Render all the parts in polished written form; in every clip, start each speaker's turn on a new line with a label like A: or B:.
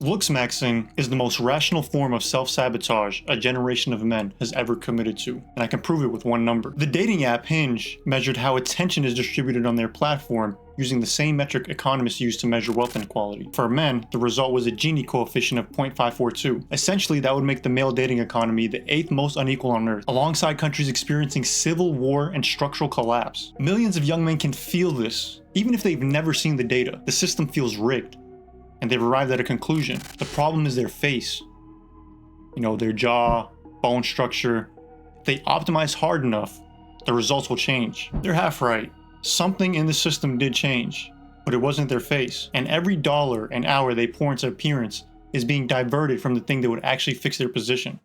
A: LooksMaxxing is the most rational form of self-sabotage a generation of men has ever committed to, and I can prove it with one number. The dating app Hinge measured how attention is distributed on their platform using the same metric economists use to measure wealth inequality. For men, the result was a Gini Coefficient of 0.542. Essentially, that would make the male dating economy the 8th most unequal on Earth, alongside countries experiencing civil war and structural collapse. Millions of young men can feel this, even if they've never seen the data. The system feels rigged, and they've arrived at a conclusion. The problem is their face. Their jaw, bone structure. If they optimize hard enough, the results will change. They're half right. Something in the system did change, but it wasn't their face. And every dollar and hour they pour into appearance is being diverted from the thing that would actually fix their position.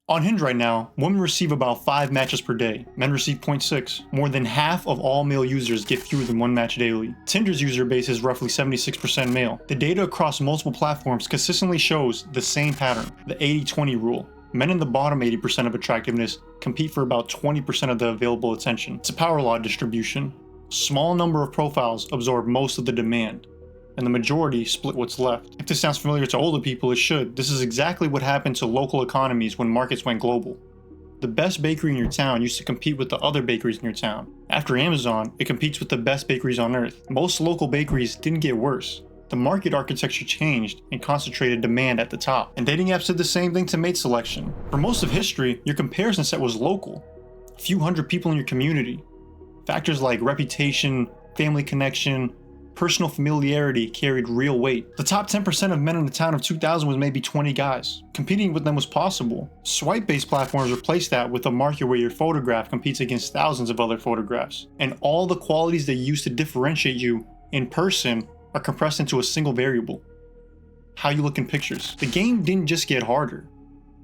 A: On Hinge right now, women receive about 5 matches per day. Men receive 0.6. More than half of all male users get fewer than 1 match daily. Tinder's user base is roughly 76% male. The data across multiple platforms consistently shows the same pattern, the 80-20 rule. Men in the bottom 80% of attractiveness compete for about 20% of the available attention. It's a power law distribution. A small number of profiles absorb most of the demand, and the majority split what's left. If this sounds familiar to older people, it should. This is exactly what happened to local economies when markets went global. The best bakery in your town used to compete with the other bakeries in your town. After Amazon, it competes with the best bakeries on Earth. Most local bakeries didn't get worse. The market architecture changed and concentrated demand at the top. And dating apps did the same thing to mate selection. For most of history, your comparison set was local. A few hundred people in your community. Factors like reputation, family connection, personal familiarity carried real weight. The top 10% of men in the town of 2000 was maybe 20 guys. Competing with them was possible. Swipe-based platforms replaced that with a market where your photograph competes against thousands of other photographs. And all the qualities they use to differentiate you in person are compressed into a single variable: how you look in pictures. The game didn't just get harder.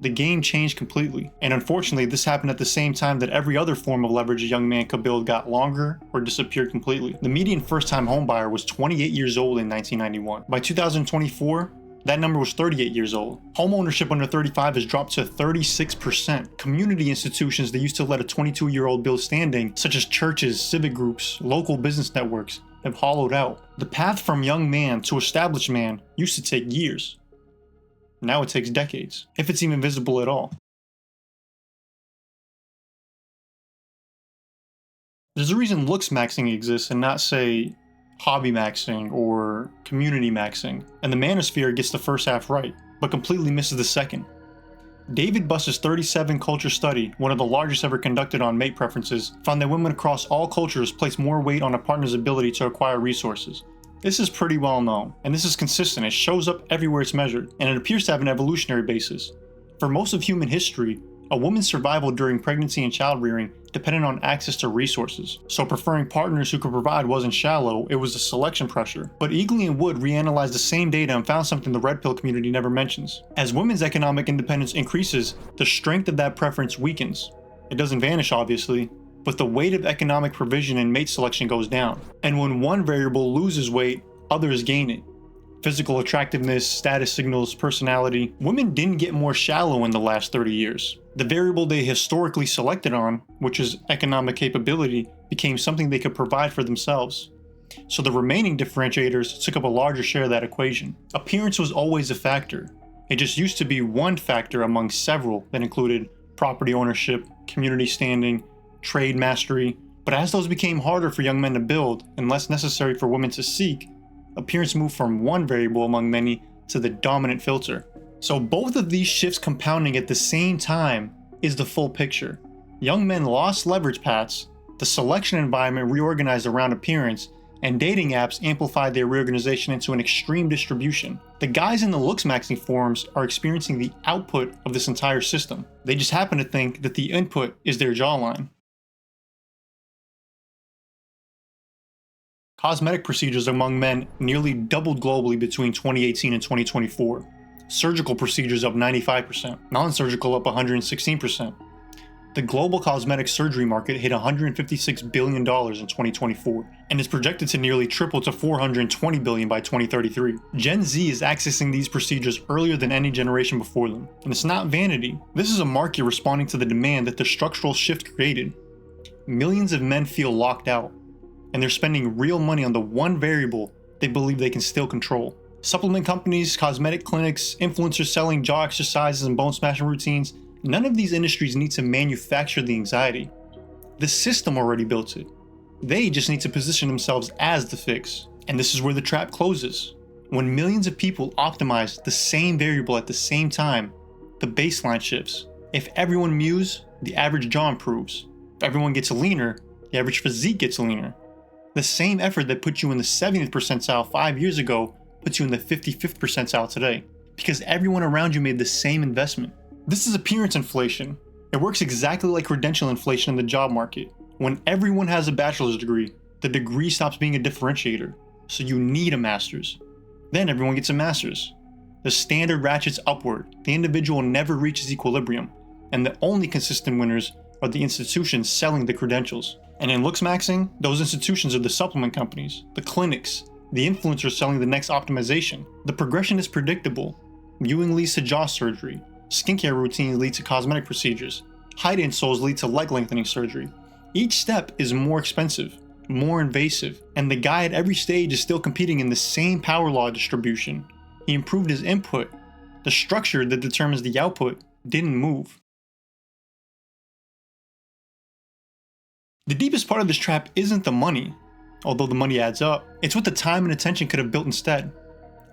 A: The game changed completely. And unfortunately, this happened at the same time that every other form of leverage a young man could build got longer or disappeared completely. The median first-time homebuyer was 28 years old in 1991. By 2024, that number was 38 years old. Home ownership under 35 has dropped to 36%. Community institutions that used to let a 22-year-old build standing, such as churches, civic groups, local business networks, have hollowed out. The path from young man to established man used to take years. Now it takes decades, if it's even visible at all. There's a reason LooksMaxxing exists and not, say, hobby maxing or community maxing, and the manosphere gets the first half right, but completely misses the second. David Buss's 37 culture study, one of the largest ever conducted on mate preferences, found that women across all cultures place more weight on a partner's ability to acquire resources. This is pretty well known, and this is consistent. It shows up everywhere it's measured, and it appears to have an evolutionary basis. For most of human history, a woman's survival during pregnancy and childrearing depended on access to resources, so preferring partners who could provide wasn't shallow, it was a selection pressure. But Eagley and Wood reanalyzed the same data and found something the red pill community never mentions. As women's economic independence increases, the strength of that preference weakens. It doesn't vanish, obviously, but the weight of economic provision in mate selection goes down. And when one variable loses weight, others gain it. Physical attractiveness, status signals, personality. Women didn't get more shallow in the last 30 years. The variable they historically selected on, which is economic capability, became something they could provide for themselves. So the remaining differentiators took up a larger share of that equation. Appearance was always a factor. It just used to be one factor among several that included property ownership, community standing, trade mastery. But as those became harder for young men to build and less necessary for women to seek, appearance moved from one variable among many to the dominant filter. So both of these shifts compounding at the same time is the full picture. Young men lost leverage paths, the selection environment reorganized around appearance, and dating apps amplified their reorganization into an extreme distribution. The guys in the LooksMaxxing forums are experiencing the output of this entire system. They just happen to think that the input is their jawline. Cosmetic procedures among men nearly doubled globally between 2018 and 2024. Surgical procedures up 95%, non-surgical up 116%. The global cosmetic surgery market hit $156 billion in 2024, and is projected to nearly triple to $420 billion by 2033. Gen Z is accessing these procedures earlier than any generation before them, and it's not vanity. This is a market responding to the demand that the structural shift created. Millions of men feel locked out, and they're spending real money on the one variable they believe they can still control. Supplement companies, cosmetic clinics, influencers selling jaw exercises and bone smashing routines, none of these industries need to manufacture the anxiety. The system already built it. They just need to position themselves as the fix. And this is where the trap closes. When millions of people optimize the same variable at the same time, the baseline shifts. If everyone mews, the average jaw improves. If everyone gets leaner, the average physique gets leaner. The same effort that put you in the 70th percentile 5 years ago puts you in the 55th percentile today, because everyone around you made the same investment. This is appearance inflation. It works exactly like credential inflation in the job market. When everyone has a bachelor's degree, the degree stops being a differentiator, so you need a master's. Then everyone gets a master's. The standard ratchets upward, the individual never reaches equilibrium, and the only consistent winners are the institutions selling the credentials. And in LooksMaxxing, those institutions are the supplement companies, the clinics, the influencers selling the next optimization. The progression is predictable. Mewing leads to jaw surgery. Skincare routines lead to cosmetic procedures. Height insoles lead to leg lengthening surgery. Each step is more expensive, more invasive, and the guy at every stage is still competing in the same power law distribution. He improved his input. The structure that determines the output didn't move. The deepest part of this trap isn't the money, although the money adds up. It's what the time and attention could have built instead.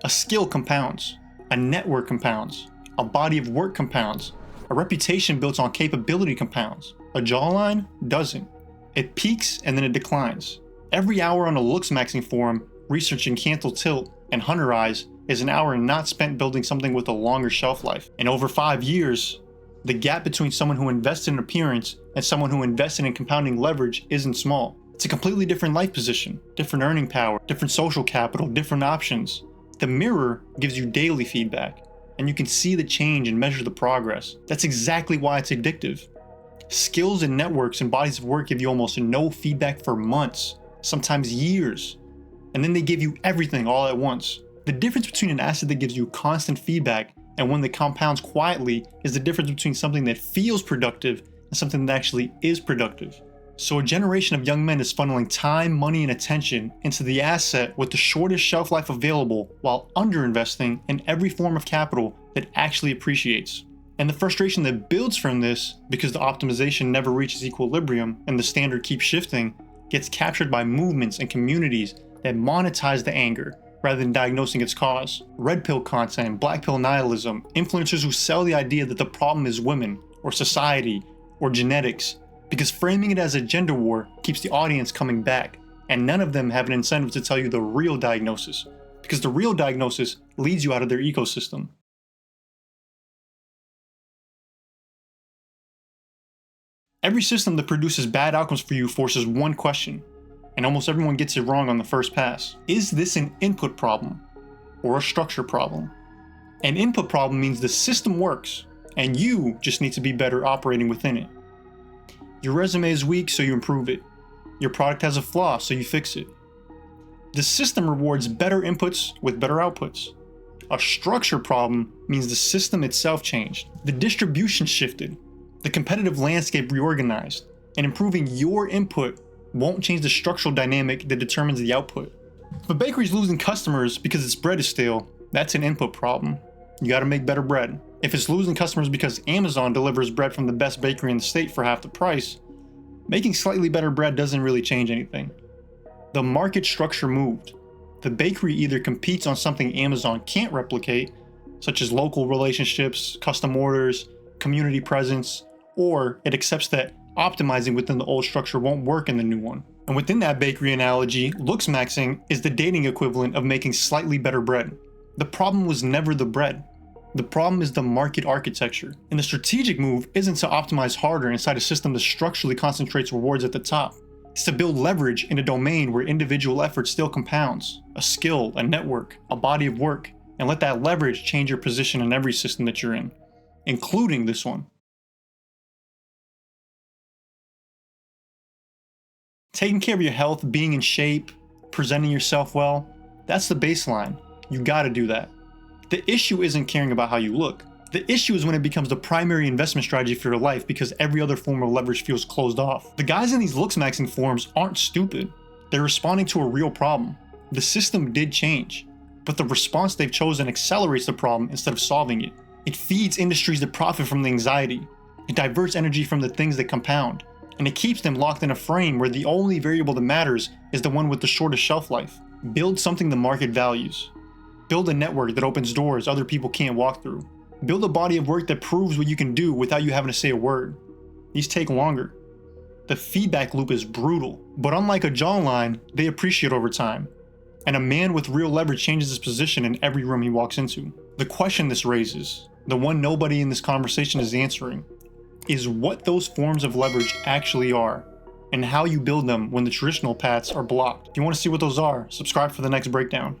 A: A skill compounds, a network compounds, a body of work compounds, a reputation built on capability compounds. A jawline doesn't. It peaks and then it declines. Every hour on a LooksMaxxing forum researching cantle tilt and hunter eyes is an hour not spent building something with a longer shelf life. And over 5 years, the gap between someone who invested in appearance and someone who invested in compounding leverage isn't small. It's a completely different life position, different earning power, different social capital, different options. The mirror gives you daily feedback, and you can see the change and measure the progress. That's exactly why it's addictive. Skills and networks and bodies of work give you almost no feedback for months, sometimes years, and then they give you everything all at once. The difference between an asset that gives you constant feedback and one that compounds quietly is the difference between something that feels productive and something that actually is productive. So a generation of young men is funneling time, money, and attention into the asset with the shortest shelf life available while underinvesting in every form of capital that actually appreciates. And the frustration that builds from this, because the optimization never reaches equilibrium and the standard keeps shifting, gets captured by movements and communities that monetize the anger rather than diagnosing its cause. Red pill content, black pill nihilism, influencers who sell the idea that the problem is women, or society, or genetics, because framing it as a gender war keeps the audience coming back, and none of them have an incentive to tell you the real diagnosis, because the real diagnosis leads you out of their ecosystem. Every system that produces bad outcomes for you forces one question, and almost everyone gets it wrong on the first pass. Is this an input problem or a structure problem? An input problem means the system works, and you just need to be better operating within it. Your resume is weak, so you improve it. Your product has a flaw, so you fix it. The system rewards better inputs with better outputs. A structure problem means the system itself changed. The distribution shifted. The competitive landscape reorganized. And improving your input won't change the structural dynamic that determines the output. If a bakery is losing customers because its bread is stale, that's an input problem. You gotta make better bread. If it's losing customers because Amazon delivers bread from the best bakery in the state for half the price, making slightly better bread doesn't really change anything. The market structure moved. The bakery either competes on something Amazon can't replicate, such as local relationships, custom orders, community presence, or it accepts that optimizing within the old structure won't work in the new one. And within that bakery analogy, LooksMaxxing is the dating equivalent of making slightly better bread. The problem was never the bread. The problem is the market architecture. And the strategic move isn't to optimize harder inside a system that structurally concentrates rewards at the top. It's to build leverage in a domain where individual effort still compounds, a skill, a network, a body of work, and let that leverage change your position in every system that you're in, including this one. Taking care of your health, being in shape, presenting yourself well, that's the baseline. You gotta do that. The issue isn't caring about how you look. The issue is when it becomes the primary investment strategy for your life because every other form of leverage feels closed off. The guys in these LooksMaxxing forums aren't stupid. They're responding to a real problem. The system did change, but the response they've chosen accelerates the problem instead of solving it. It feeds industries that profit from the anxiety. It diverts energy from the things that compound, and it keeps them locked in a frame where the only variable that matters is the one with the shortest shelf life. Build something the market values. Build a network that opens doors other people can't walk through. Build a body of work that proves what you can do without you having to say a word. These take longer. The feedback loop is brutal, but unlike a jawline, they appreciate over time. And a man with real leverage changes his position in every room he walks into. The question this raises, the one nobody in this conversation is answering, is what those forms of leverage actually are, and how you build them when the traditional paths are blocked. If you want to see what those are, subscribe for the next breakdown.